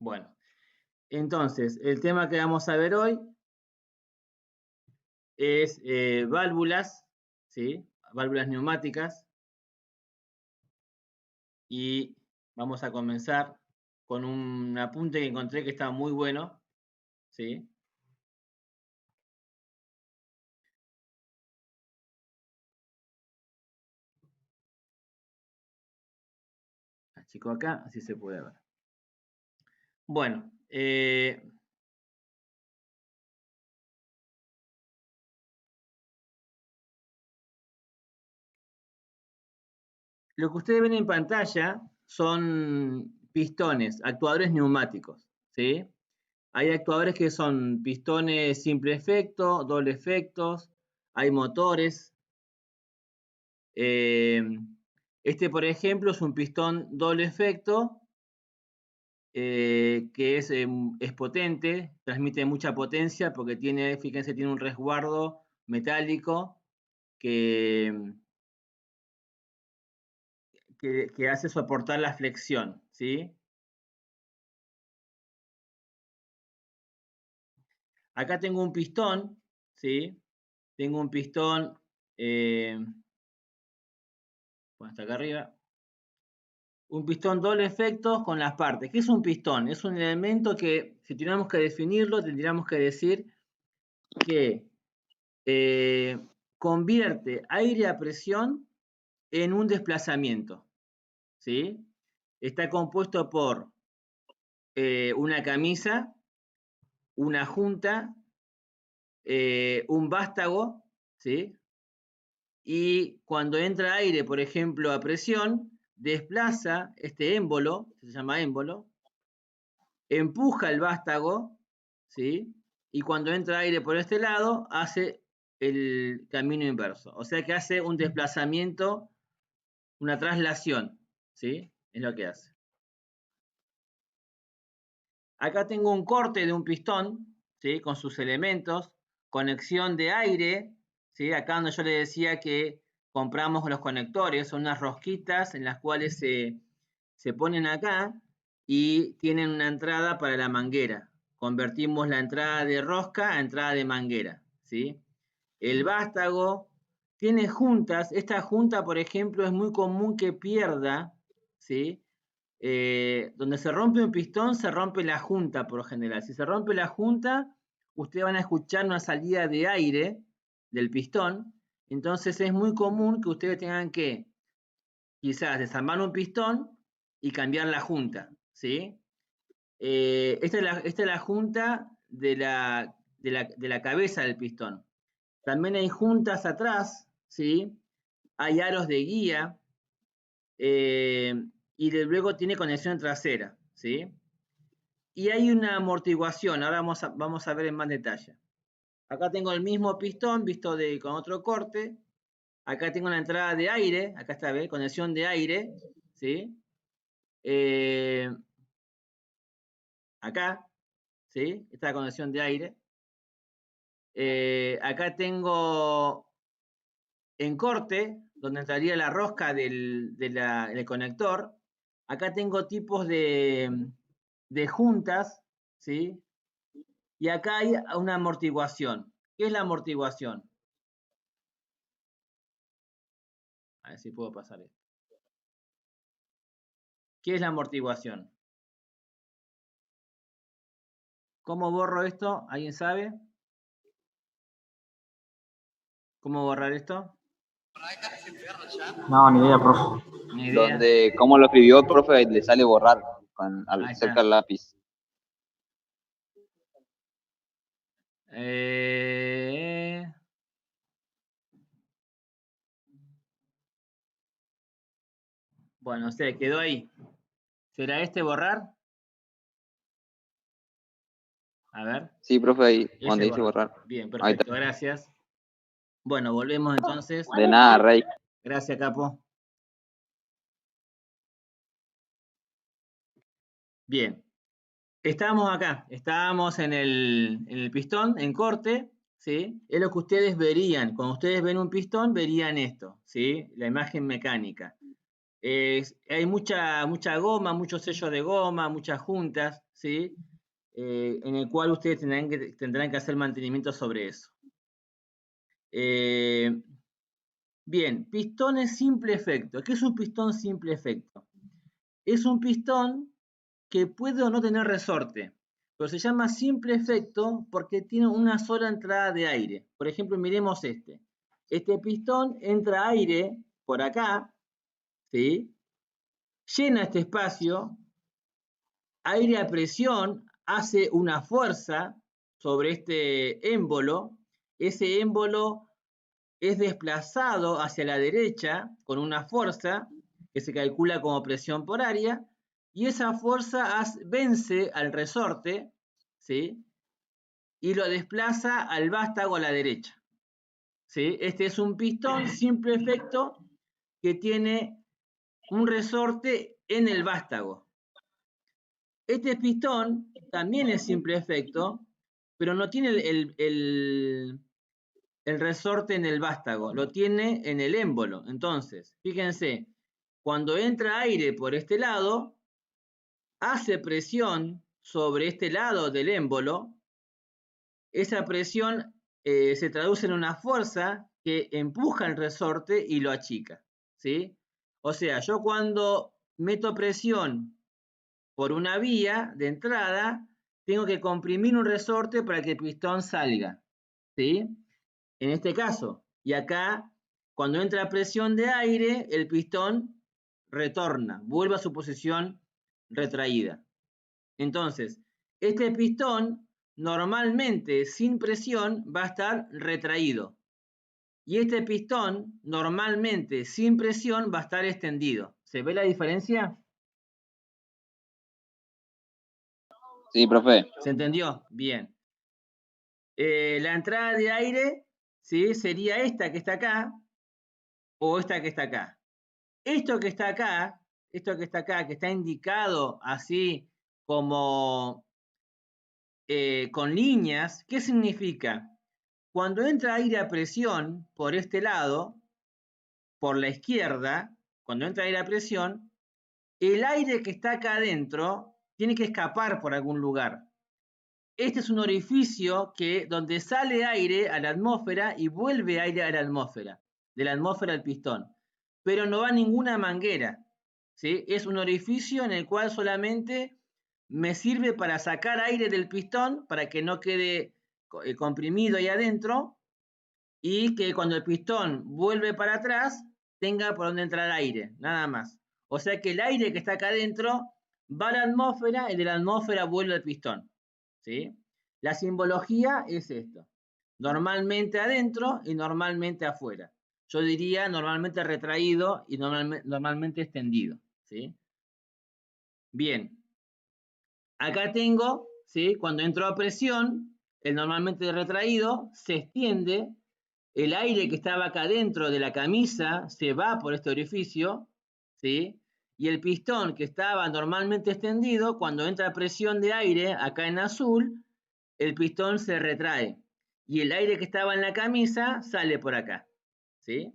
Bueno, entonces, el tema que vamos a ver hoy es válvulas, ¿sí? Válvulas neumáticas. Y vamos a comenzar con un apunte que encontré que está muy bueno, ¿sí? Achico acá, así se puede ver. Bueno, lo que ustedes ven en pantalla son pistones, actuadores neumáticos, ¿sí? Hay actuadores que son pistones simple efecto, doble efectos, hay motores. Este, por ejemplo, es un pistón doble efecto que es potente, transmite mucha potencia porque tiene, fíjense, tiene un resguardo metálico que, que hace soportar la flexión, ¿sí? Acá tengo un pistón, ¿sí? Tengo un pistón, hasta acá arriba, un pistón doble efecto con las partes. ¿Qué es un pistón? Es un elemento que, si tuviéramos que definirlo, tendríamos que decir que convierte aire a presión en un desplazamiento, ¿sí? Está compuesto por una camisa, una junta, un vástago, ¿sí? Y cuando entra aire, por ejemplo, a presión, desplaza este émbolo, se llama émbolo, empuja el vástago, ¿sí? Y cuando entra aire por este lado, hace el camino inverso. O sea que hace un desplazamiento, una traslación, ¿sí? Es lo que hace. Acá tengo un corte de un pistón, ¿sí? Con sus elementos, conexión de aire, ¿sí? Acá donde yo le decía que compramos los conectores, son unas rosquitas en las cuales se ponen acá y tienen una entrada para la manguera. Convertimos la entrada de rosca a entrada de manguera, ¿sí? El vástago tiene juntas. Esta junta, por ejemplo, es muy común que pierda, ¿sí? Donde se rompe un pistón, se rompe la junta por lo general. Si se rompe la junta, ustedes van a escuchar una salida de aire del pistón. Entonces es muy común que ustedes tengan que quizás desarmar un pistón y cambiar la junta, ¿sí? Esta es la junta de la cabeza del pistón. También hay juntas atrás, ¿sí? Hay aros de guía y luego tiene conexión trasera, ¿sí? Y hay una amortiguación, ahora vamos a ver en más detalle. Acá tengo el mismo pistón visto con otro corte. Acá tengo la entrada de aire, acá está, ¿ves? Conexión de aire, ¿sí? Acá, ¿sí? Esta es la conexión de aire. Acá tengo en corte, donde entraría la rosca del conector. Acá tengo tipos de juntas, ¿sí? Y acá hay una amortiguación. ¿Qué es la amortiguación? A ver si puedo pasar esto. ¿Qué es la amortiguación? ¿Cómo borro esto? ¿Alguien sabe? ¿Cómo borrar esto? No, ni idea, profe. Ni idea. Como lo escribió el profe, le sale borrar cerca del lápiz. Bueno, o sea, quedó ahí. ¿Será este borrar? A ver. Sí, profe, ahí, Ese donde dice borrar. Bien, perfecto, gracias. Bueno, volvemos entonces. De nada, Rey. Gracias, Capo. Bien. Estábamos acá, estábamos en el pistón, en corte, ¿sí? Es lo que ustedes verían. Cuando ustedes ven un pistón, verían esto, ¿sí? La imagen mecánica. Hay mucha goma, muchos sellos de goma, muchas juntas, ¿sí? En el cual ustedes tendrán que hacer mantenimiento sobre eso. Bien, pistones simple efecto. ¿Qué es un pistón simple efecto? Es un pistón que puede o no tener resorte, pero se llama simple efecto porque tiene una sola entrada de aire. Por ejemplo, miremos este. Este pistón entra aire por acá, ¿sí? Llena este espacio, aire a presión hace una fuerza sobre este émbolo, ese émbolo es desplazado hacia la derecha con una fuerza que se calcula como presión por área, y esa fuerza vence al resorte, ¿sí? Y lo desplaza al vástago a la derecha, ¿sí? Este es un pistón simple efecto que tiene un resorte en el vástago. Este pistón también es simple efecto, pero no tiene el resorte en el vástago, lo tiene en el émbolo. Entonces, fíjense, cuando entra aire por este lado, hace presión sobre este lado del émbolo, esa presión se traduce en una fuerza que empuja el resorte y lo achica, ¿sí? O sea, yo cuando meto presión por una vía de entrada, tengo que comprimir un resorte para que el pistón salga, ¿sí? En este caso, y acá, cuando entra presión de aire, el pistón retorna, vuelve a su posición retraída. Entonces, este pistón normalmente sin presión va a estar retraído. Y este pistón normalmente sin presión va a estar extendido. ¿Se ve la diferencia? Sí, profe. ¿Se entendió? Bien. La entrada de aire, ¿sí? Sería esta que está acá o esta que está acá. Esto que está acá, que está indicado así como con líneas, ¿qué significa? Cuando entra aire a presión por este lado, por la izquierda, cuando entra aire a presión, el aire que está acá adentro tiene que escapar por algún lugar. Este es un orificio donde sale aire a la atmósfera y vuelve aire a la atmósfera, de la atmósfera al pistón, pero no va ninguna manguera, ¿sí? Es un orificio en el cual solamente me sirve para sacar aire del pistón para que no quede comprimido ahí adentro y que cuando el pistón vuelve para atrás tenga por donde entrar aire, nada más. O sea que el aire que está acá adentro va a la atmósfera y de la atmósfera vuelve al pistón, ¿sí? La simbología es esto. Normalmente adentro y normalmente afuera. Yo diría normalmente retraído y normalmente extendido, ¿sí? Bien. Acá tengo, ¿sí? Cuando entro a presión, el normalmente retraído se extiende, el aire que estaba acá dentro de la camisa se va por este orificio, ¿sí? Y el pistón que estaba normalmente extendido, cuando entra presión de aire acá en azul, el pistón se retrae. Y el aire que estaba en la camisa sale por acá, ¿sí?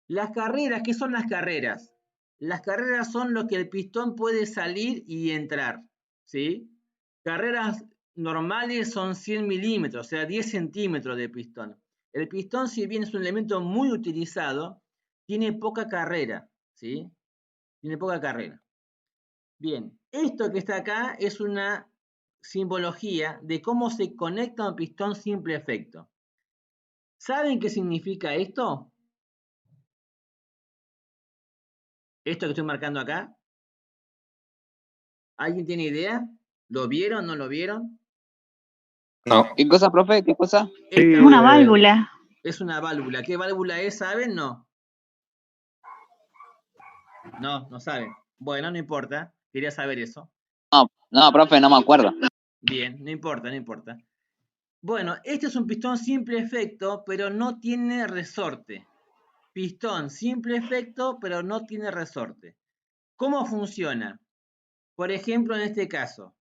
Las carreras, ¿qué son las carreras? Las carreras son lo que el pistón puede salir y entrar, ¿sí? Carreras normales son 100 milímetros, o sea, 10 centímetros de pistón. El pistón, si bien es un elemento muy utilizado, tiene poca carrera, ¿sí? Tiene poca carrera. Bien, esto que está acá es una simbología de cómo se conecta un pistón simple efecto. ¿Saben qué significa esto? Esto que estoy marcando acá. ¿Alguien tiene idea? ¿Lo vieron? ¿No lo vieron? No. ¿Qué cosa, profe? ¿Qué cosa? Una válvula. Es una válvula. ¿Qué válvula es? ¿Saben? No. No, no saben. Bueno, no importa. Quería saber eso. No, profe, no me acuerdo. Bien, no importa, no importa. Bueno, este es un pistón simple efecto, pero no tiene resorte. Pistón simple efecto, pero no tiene resorte. ¿Cómo funciona? Por ejemplo, en este caso,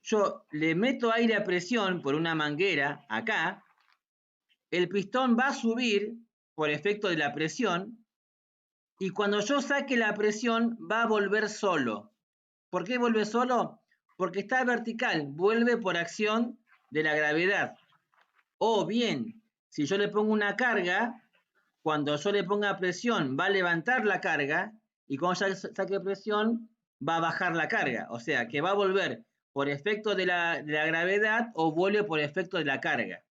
yo le meto aire a presión por una manguera acá, el pistón va a subir por efecto de la presión y cuando yo saque la presión va a volver solo. ¿Por qué vuelve solo? Porque está vertical, vuelve por acción de la gravedad. O bien, si yo le pongo una carga, cuando yo le ponga presión va a levantar la carga y cuando ya saque presión va a bajar la carga. O sea, que va a volver por efecto de la gravedad o vuelve por efecto de la carga.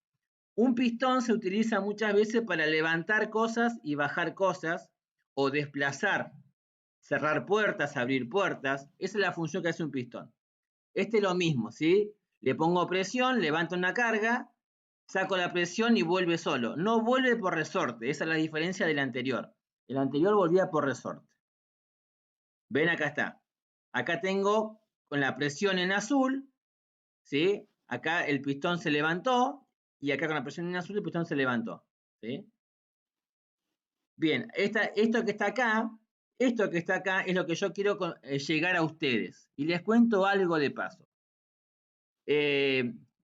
Un pistón se utiliza muchas veces para levantar cosas y bajar cosas o desplazar, cerrar puertas, abrir puertas. Esa es la función que hace un pistón. Este es lo mismo, ¿sí? Le pongo presión, levanto una carga, saco la presión y vuelve solo. No vuelve por resorte, esa es la diferencia del anterior. El anterior volvía por resorte. Ven, acá está. Acá tengo con la presión en azul, ¿sí? Acá el pistón se levantó y acá con la presión en azul el pistón se levantó, ¿sí? Bien, esto que está acá es lo que yo quiero llegar a ustedes. Y les cuento algo de paso.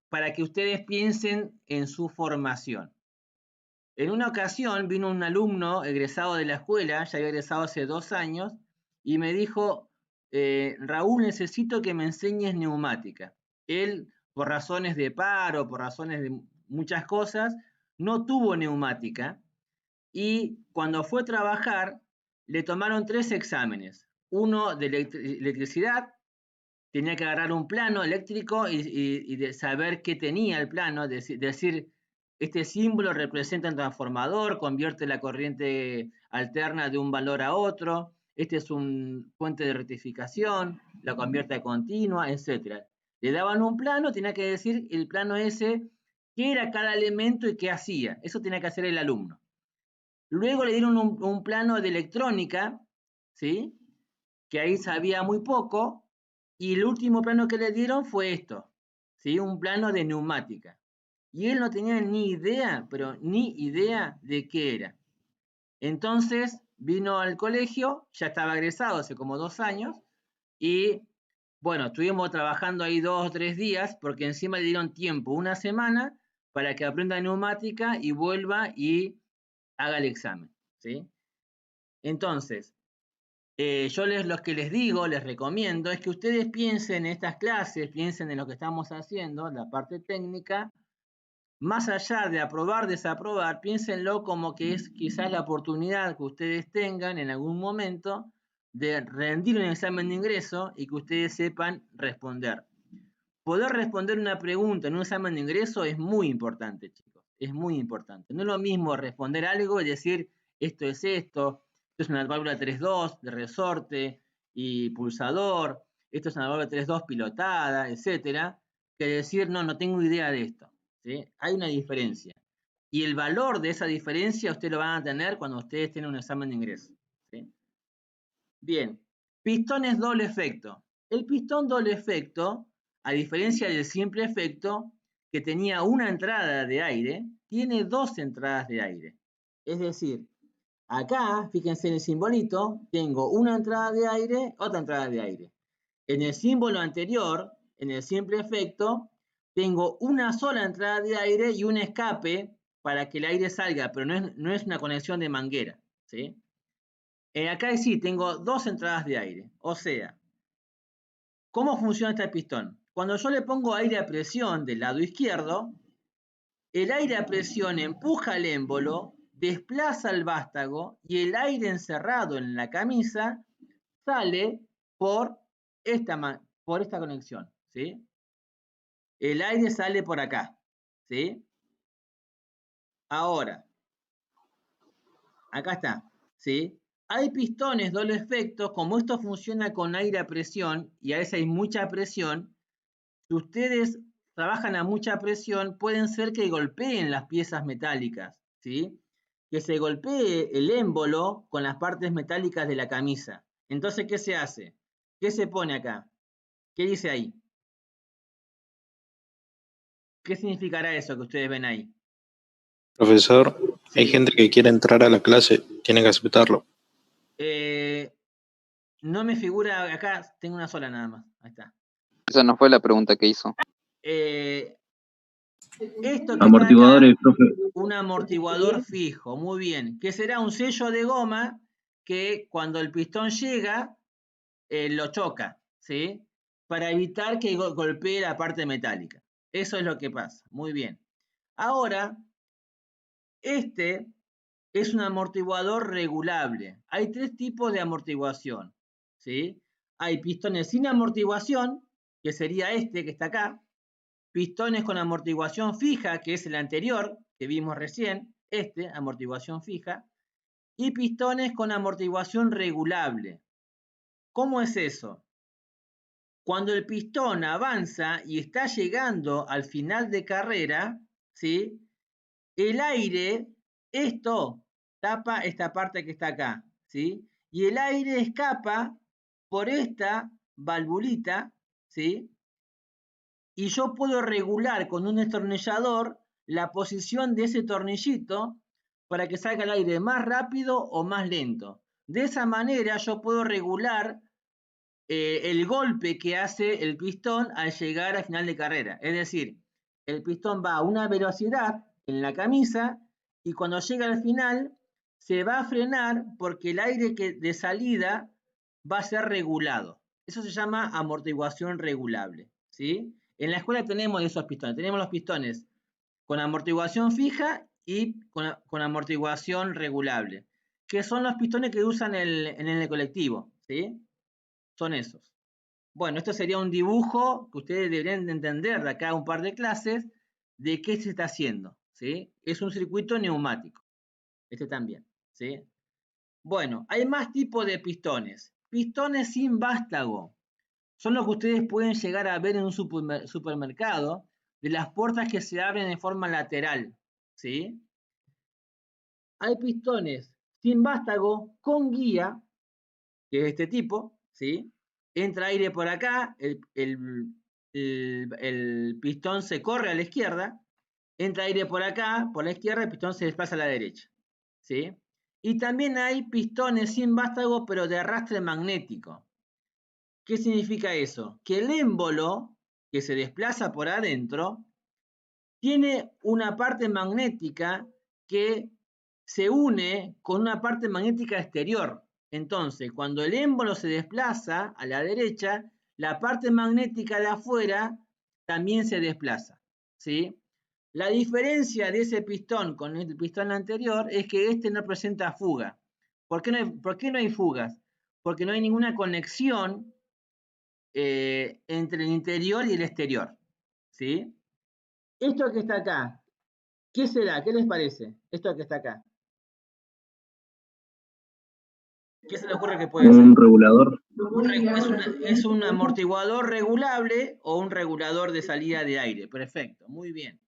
Para que ustedes piensen en su formación. En una ocasión vino un alumno egresado de la escuela, ya había egresado hace 2 años, y me dijo, Raúl, necesito que me enseñes neumática. Él, por razones de paro, por razones de muchas cosas, no tuvo neumática, y cuando fue a trabajar, le tomaron 3 exámenes. Uno de electricidad, tenía que agarrar un plano eléctrico y de saber qué tenía el plano, decir, este símbolo representa un transformador, convierte la corriente alterna de un valor a otro, este es un puente de rectificación, la convierte a continua, etc. Le daban un plano, tenía que decir el plano ese, qué era cada elemento y qué hacía. Eso tenía que hacer el alumno. Luego le dieron un plano de electrónica, ¿sí? Que ahí sabía muy poco, y el último plano que le dieron fue esto, ¿sí? Un plano de neumática. Y él no tenía ni idea, pero ni idea de qué era. Entonces vino al colegio, ya estaba egresado hace como 2 años, y bueno, estuvimos trabajando ahí 2 o 3 días, porque encima le dieron tiempo, 1 semana, para que aprenda neumática y vuelva y haga el examen, ¿sí? Entonces, yo lo que les digo, les recomiendo, es que ustedes piensen en estas clases, piensen en lo que estamos haciendo, la parte técnica, más allá de aprobar, desaprobar, piénsenlo como que es quizás la oportunidad que ustedes tengan en algún momento de rendir un examen de ingreso y que ustedes sepan responder. Poder responder una pregunta en un examen de ingreso es muy importante, chicos, es muy importante. No es lo mismo responder algo y decir, esto es una válvula 3.2 de resorte y pulsador, esto es una válvula 3.2 pilotada, etcétera, que decir, no tengo idea de esto, ¿sí? Hay una diferencia. Y el valor de esa diferencia ustedes lo van a tener cuando ustedes tienen un examen de ingreso, ¿sí? Bien, pistones doble efecto. El pistón doble efecto, a diferencia del simple efecto, que tenía una entrada de aire, tiene 2 entradas de aire. Es decir, acá, fíjense en el simbolito, tengo una entrada de aire, otra entrada de aire. En el símbolo anterior, en el simple efecto, tengo una sola entrada de aire y un escape para que el aire salga, pero no es una conexión de manguera, ¿sí? Acá sí, tengo 2 entradas de aire. O sea, ¿cómo funciona este pistón? Cuando yo le pongo aire a presión del lado izquierdo, el aire a presión empuja el émbolo, desplaza el vástago y el aire encerrado en la camisa sale por esta conexión, ¿sí? El aire sale por acá, ¿sí? Ahora, acá está, ¿sí? Hay pistones doble efecto, como esto funciona con aire a presión y a veces hay mucha presión, si ustedes trabajan a mucha presión, pueden ser que golpeen las piezas metálicas, ¿sí? Que se golpee el émbolo con las partes metálicas de la camisa. Entonces, ¿qué se hace? ¿Qué se pone acá? ¿Qué dice ahí? ¿Qué significará eso que ustedes ven ahí? Profesor, hay Sí. gente que quiere entrar a la clase, tiene que aceptarlo. No me figura, acá tengo una sola nada más. Ahí está. Esa no fue la pregunta que hizo. Esto que Amortiguadores, está acá, profe. un amortiguador fijo, muy bien, que será un sello de goma que cuando el pistón llega, lo choca, ¿sí? Para evitar que golpee la parte metálica. Eso es lo que pasa. Muy bien. Ahora, este es un amortiguador regulable. Hay tres tipos de amortiguación, ¿sí? Hay pistones sin amortiguación, que sería este que está acá. Pistones con amortiguación fija, que es el anterior, que vimos recién, este, amortiguación fija. Y pistones con amortiguación regulable. ¿Cómo es eso? Cuando el pistón avanza y está llegando al final de carrera, ¿sí? El aire, esto tapa esta parte que está acá, ¿sí? Y el aire escapa por esta valvulita, ¿sí? Y yo puedo regular con un destornillador la posición de ese tornillito para que salga el aire más rápido o más lento. De esa manera yo puedo regular el golpe que hace el pistón al llegar al final de carrera. Es decir, el pistón va a una velocidad en la camisa y cuando llega al final se va a frenar porque el aire de salida va a ser regulado. Eso se llama amortiguación regulable, ¿sí? En la escuela tenemos esos pistones. Tenemos los pistones con amortiguación fija y con amortiguación regulable, que son los pistones que usan en el colectivo, ¿sí? Son esos. Bueno, esto sería un dibujo que ustedes deberían de entender de acá a un par de clases de qué se está haciendo, ¿sí? Es un circuito neumático, este también, ¿sí? Bueno, hay más tipos de pistones. Pistones sin vástago. Son los que ustedes pueden llegar a ver en un supermercado, de las puertas que se abren de forma lateral, ¿sí? Hay pistones sin vástago con guía, que es este tipo, ¿sí? Entra aire por acá, el pistón se corre a la izquierda, entra aire por acá, por la izquierda, el pistón se desplaza a la derecha, ¿sí? Y también hay pistones sin vástago, pero de arrastre magnético. ¿Qué significa eso? Que el émbolo que se desplaza por adentro tiene una parte magnética que se une con una parte magnética exterior. Entonces, cuando el émbolo se desplaza a la derecha, la parte magnética de afuera también se desplaza, ¿sí? La diferencia de ese pistón con el pistón anterior es que este no presenta fuga. ¿Por qué no hay fugas? Porque no hay ninguna conexión entre el interior y el exterior, ¿sí? Esto que está acá, ¿qué será? ¿Qué les parece? Esto que está acá. ¿Qué se le ocurre que puede ser? Un regulador. Es un amortiguador regulable o un regulador de salida de aire. Perfecto, muy bien.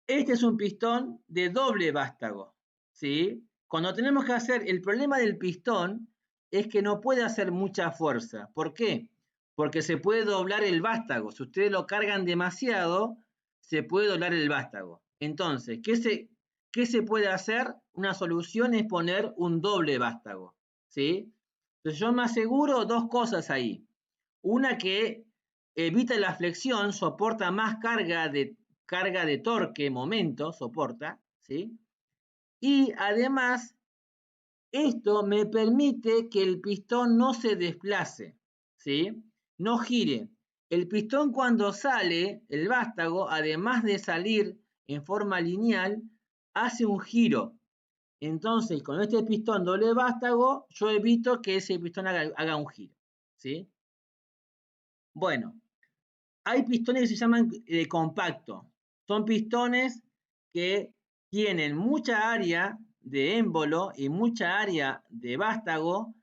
Este es un pistón de doble vástago, ¿sí? Cuando tenemos que hacer, el problema del pistón es que no puede hacer mucha fuerza. ¿Por qué? Porque se puede doblar el vástago. Si ustedes lo cargan demasiado, se puede doblar el vástago. Entonces, ¿qué se puede hacer? Una solución es poner un doble vástago, ¿sí? Entonces yo me aseguro dos cosas ahí. Una, que evita la flexión, soporta más carga de torque, momento, soporta, ¿sí? Y además, esto me permite que el pistón no se desplace, ¿sí? No gire. El pistón, cuando sale, el vástago, además de salir en forma lineal, hace un giro. Entonces, con este pistón doble vástago, yo evito que ese pistón haga un giro, ¿sí? Bueno, hay pistones que se llaman compacto. Son pistones que tienen mucha área de émbolo y mucha área de vástago,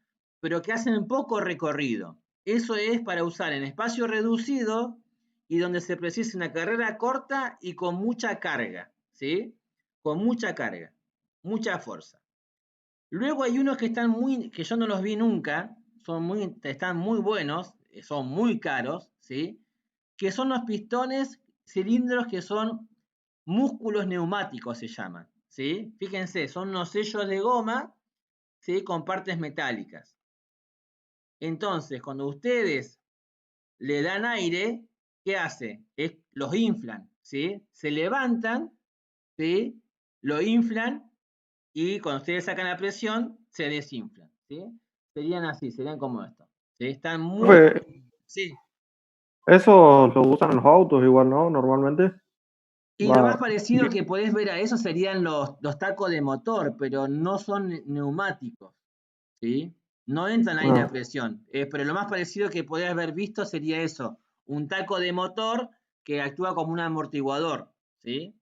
pero que hacen poco recorrido. Eso es para usar en espacio reducido y donde se precisa una carrera corta y con mucha carga, ¿sí? Con mucha carga, mucha fuerza. Luego hay unos que que yo no los vi nunca, están muy buenos, son muy caros, ¿sí? Que son los pistones cilindros que son músculos neumáticos, se llaman, ¿sí? Fíjense, son unos sellos de goma, ¿sí? Con partes metálicas. Entonces, cuando ustedes le dan aire, ¿qué hace? Los inflan, ¿sí? Se levantan, ¿sí? Lo inflan y cuando ustedes sacan la presión, se desinflan, ¿sí? Serían así, serían como esto, ¿sí? Están muy... Profe, Sí. eso lo usan en los autos igual, ¿no? Normalmente. Y lo más Va. parecido que podés ver a eso serían los tacos de motor, pero no son neumáticos, ¿sí? No entran aire a presión, pero lo más parecido que podés haber visto sería eso, un taco de motor que actúa como un amortiguador, ¿sí?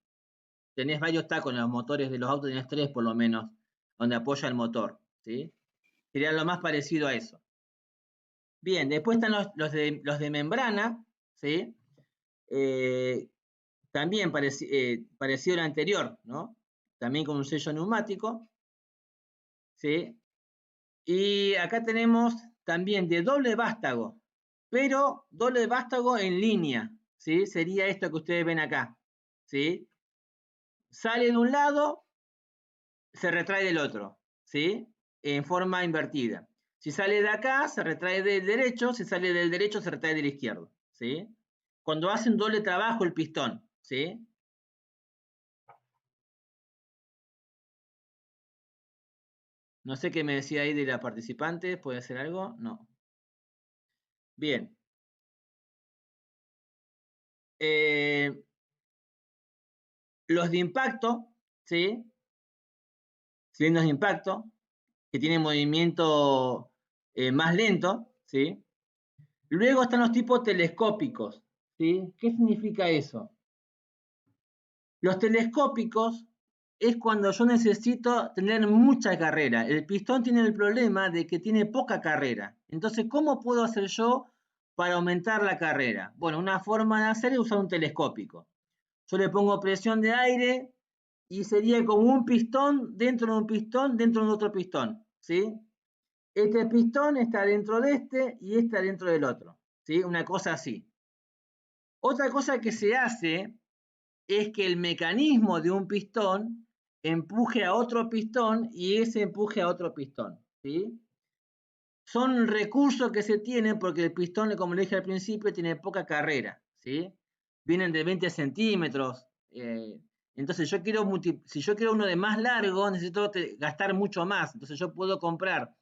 Tenés varios tacos en los motores de los autos, tenés 3 por lo menos, donde apoya el motor, ¿sí? Sería lo más parecido a eso. Bien, después están los de membrana, ¿sí? También parecido al anterior, ¿no? También con un sello neumático, ¿sí? Y acá tenemos también de doble vástago, pero doble vástago en línea, ¿sí? Sería esto que ustedes ven acá, ¿sí? Sale de un lado, se retrae del otro, ¿sí? En forma invertida. Si sale de acá, se retrae del derecho, si sale del derecho, se retrae del izquierdo, ¿sí? Cuando hacen doble trabajo el pistón, ¿sí? No sé qué me decía ahí de la participante, ¿puede hacer algo? No. Bien. Los de impacto, ¿sí? Cilindros de impacto, que tienen movimiento más lento, ¿sí? Luego están los tipos telescópicos, ¿sí? ¿Qué significa eso? Los telescópicos es cuando yo necesito tener mucha carrera. El pistón tiene el problema de que tiene poca carrera. Entonces, ¿cómo puedo hacer yo para aumentar la carrera? Bueno, una forma de hacer es usar un telescópico. Yo le pongo presión de aire y sería como un pistón dentro de un pistón dentro de otro pistón, ¿sí? Este pistón está dentro de este y este dentro del otro, ¿sí? Una cosa así. Otra cosa que se hace es que el mecanismo de un pistón empuje a otro pistón y ese empuje a otro pistón, ¿sí? Son recursos que se tienen porque el pistón, como le dije al principio, tiene poca carrera, ¿sí? Vienen de 20 centímetros. Entonces, si yo quiero uno de más largo, necesito gastar mucho más. Entonces, yo puedo comprar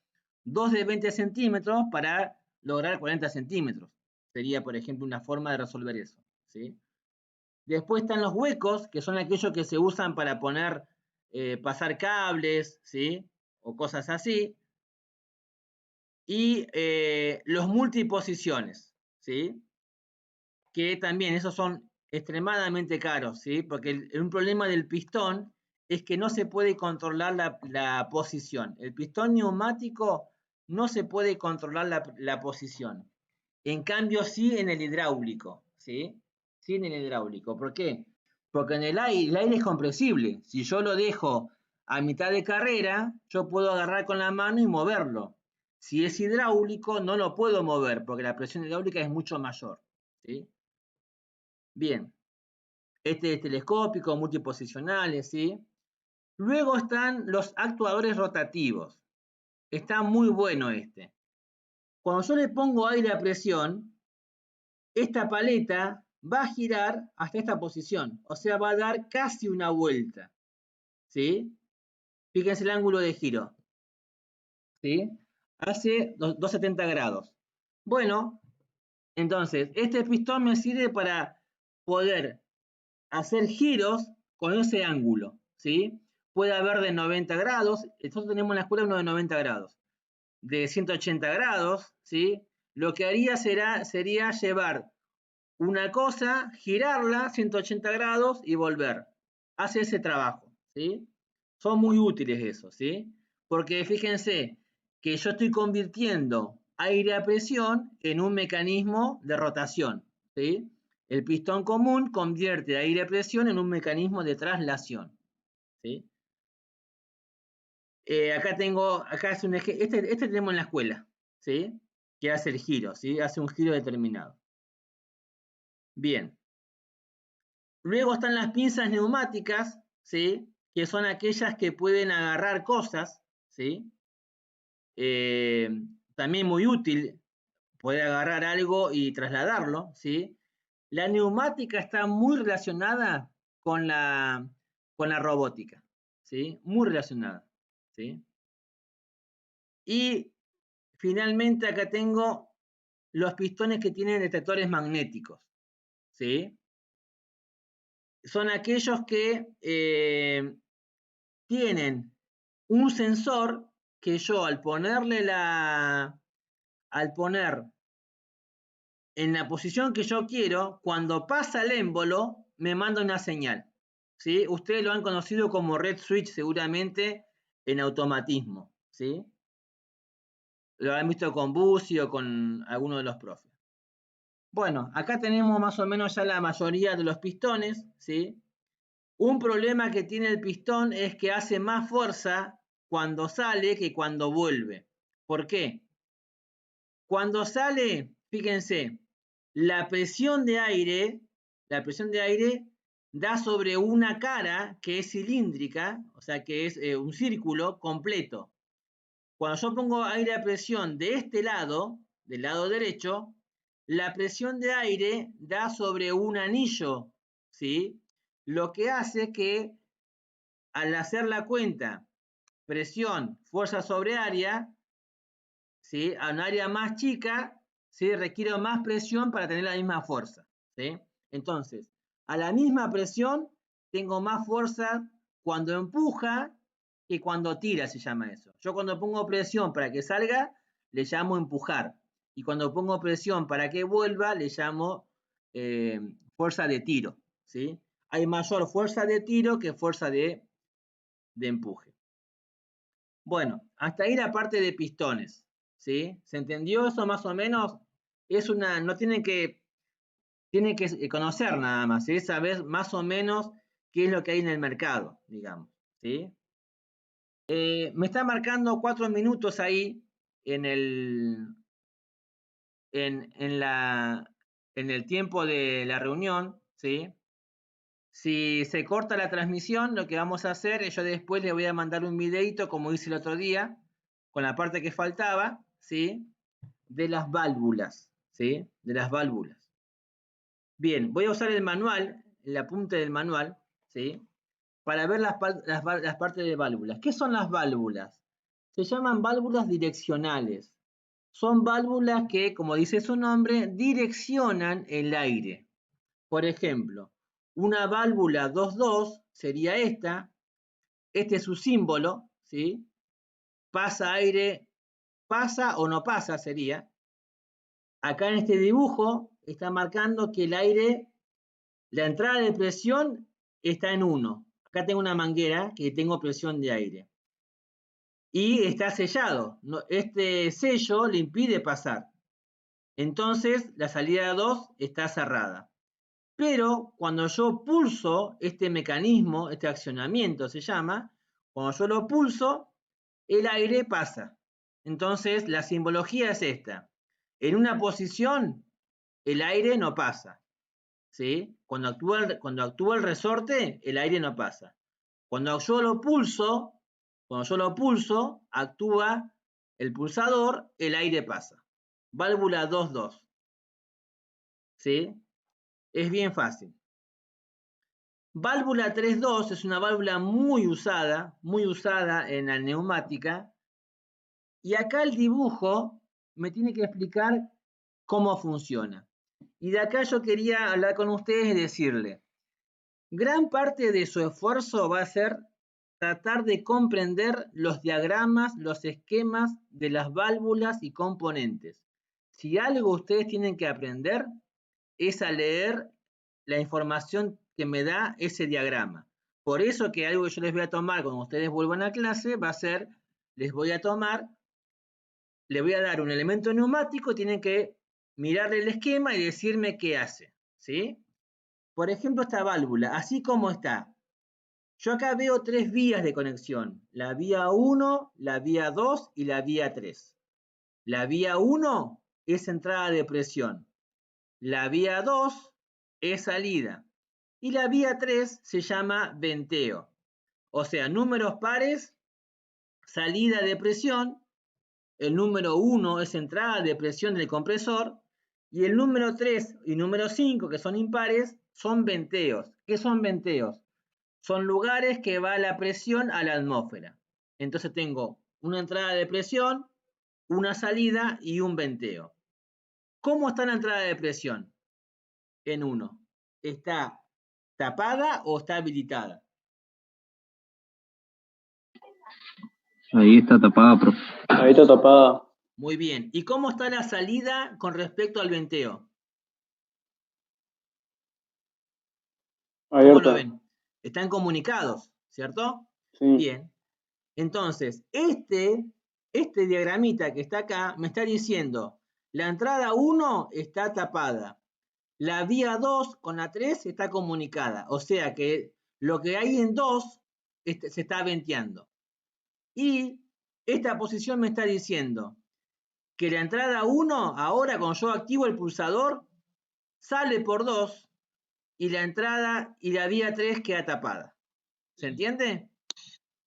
dos de 20 centímetros para lograr 40 centímetros. Sería, por ejemplo, una forma de resolver eso, ¿sí? Después están los huecos, que son aquellos que se usan para poner, pasar cables, ¿sí? O cosas así. Y los multiposiciones, ¿sí? Que también esos son extremadamente caros, ¿sí? Porque un problema del pistón es que no se puede controlar la posición. El pistón neumático no se puede controlar la posición. En cambio, sí en el hidráulico, ¿sí? Sí en el hidráulico. ¿Por qué? Porque en el aire es compresible. Si yo lo dejo a mitad de carrera, yo puedo agarrar con la mano y moverlo. Si es hidráulico, no lo puedo mover porque la presión hidráulica es mucho mayor, ¿sí? Bien, este es telescópico, multiposicionales, ¿sí? Luego están los actuadores rotativos. Está muy bueno este. Cuando yo le pongo aire a presión, esta paleta va a girar hasta esta posición, o sea, va a dar casi una vuelta, ¿sí? Fíjense el ángulo de giro, ¿sí? Hace 270 grados. Bueno, entonces, este pistón me sirve para poder hacer giros con ese ángulo, ¿sí? Puede haber de 90 grados, nosotros tenemos en la escuela uno de 90 grados, de 180 grados, ¿sí? Lo que haría sería llevar una cosa, girarla 180 grados y volver. Hace ese trabajo, ¿sí? Son muy útiles esos, ¿sí? Porque fíjense que yo estoy convirtiendo aire a presión en un mecanismo de rotación, ¿sí? El pistón común convierte aire a presión en un mecanismo de traslación, ¿sí? Acá es un ejemplo, este tenemos en la escuela, ¿sí? Que hace el giro, ¿sí? Hace un giro determinado. Bien. Luego están las pinzas neumáticas, ¿sí? Que son aquellas que pueden agarrar cosas, ¿sí? También muy útil, poder agarrar algo y trasladarlo, ¿sí? La neumática está muy relacionada con la robótica, ¿sí? Muy relacionada, ¿sí? Y finalmente acá tengo los pistones que tienen detectores magnéticos, ¿sí? Son aquellos que tienen un sensor que yo al poner en la posición que yo quiero, cuando pasa el émbolo, me manda una señal, ¿sí? Ustedes lo han conocido como red switch seguramente en automatismo, ¿sí? Lo han visto con Busi o con alguno de los profes. Bueno, acá tenemos más o menos ya la mayoría de los pistones, ¿sí? Un problema que tiene el pistón es que hace más fuerza cuando sale que cuando vuelve. ¿Por qué? Cuando sale, fíjense, la presión de aire da sobre una cara que es cilíndrica, o sea que es un círculo completo. Cuando yo pongo aire a presión de este lado, del lado derecho, la presión de aire da sobre un anillo, ¿sí? Lo que hace que al hacer la cuenta presión, fuerza sobre área, ¿sí? A un área más chica, ¿sí? Requiere más presión para tener la misma fuerza, ¿sí? Entonces, a la misma presión tengo más fuerza cuando empuja que cuando tira, se llama eso. Yo cuando pongo presión para que salga, le llamo empujar. Y cuando pongo presión para que vuelva, le llamo fuerza de tiro, ¿sí? Hay mayor fuerza de tiro que fuerza de empuje. Bueno, hasta ahí la parte de pistones, ¿sí? ¿Se entendió eso más o menos? No tienen que conocer nada más, ¿sí? Saber más o menos qué es lo que hay en el mercado, digamos, ¿sí? Me está marcando 4 minutos ahí en el tiempo de la reunión, ¿sí? Si se corta la transmisión, lo que vamos a hacer es yo después le voy a mandar un videito, como hice el otro día, con la parte que faltaba, ¿sí? De las válvulas, ¿sí? De las válvulas. Bien, voy a usar el manual, el apunte del manual, ¿sí? Para ver las partes de válvulas. ¿Qué son las válvulas? Se llaman válvulas direccionales. Son válvulas que, como dice su nombre, direccionan el aire. Por ejemplo, una válvula 2.2 sería esta. Este es su símbolo, ¿sí? Pasa aire, pasa o no pasa sería. Acá en este dibujo está marcando que el aire, la entrada de presión está en 1. Acá tengo una manguera que tengo presión de aire. Y está sellado. Este sello le impide pasar. Entonces la salida 2 está cerrada. Pero cuando yo pulso este mecanismo, este accionamiento se llama, cuando yo lo pulso, el aire pasa. Entonces la simbología es esta. En una posición, el aire no pasa, ¿sí? Cuando actúa el resorte, el aire no pasa. Cuando yo lo pulso, actúa el pulsador, el aire pasa. Válvula 2.2, ¿sí? Es bien fácil. Válvula 3.2 es una válvula muy usada en la neumática. Y acá el dibujo me tiene que explicar cómo funciona. Y de acá yo quería hablar con ustedes y decirle, gran parte de su esfuerzo va a ser tratar de comprender los diagramas, los esquemas de las válvulas y componentes. Si algo ustedes tienen que aprender es a leer la información que me da ese diagrama. Por eso que algo que yo les voy a tomar cuando ustedes vuelvan a clase va a ser, les voy a dar un elemento neumático, tienen que mirarle el esquema y decirme qué hace, ¿sí? Por ejemplo, esta válvula, así como está. Yo acá veo 3 vías de conexión, la vía 1, la vía 2 y la vía 3. La vía 1 es entrada de presión, la vía 2 es salida y la vía 3 se llama venteo. O sea, números pares, salida de presión. El número 1 es entrada de presión del compresor y el número 3 y número 5, que son impares, son venteos. ¿Qué son venteos? son lugares que va la presión a la atmósfera. Entonces tengo una entrada de presión, una salida y un venteo. ¿Cómo está la entrada de presión? En 1. ¿Está tapada o está habilitada? Ahí está tapada, profe. Ahí está tapada. Muy bien. ¿Y cómo está la salida con respecto al venteo? ¿Cómo lo Abierta. ven? Están comunicados, ¿cierto? Sí. Bien. Entonces, este diagramita que está acá me está diciendo, la entrada 1 está tapada, la vía 2 con la 3 está comunicada, o sea que lo que hay en 2 se está venteando. Y esta posición me está diciendo que la entrada 1, ahora cuando yo activo el pulsador, sale por 2 y la entrada y la vía 3 queda tapada. ¿Se entiende?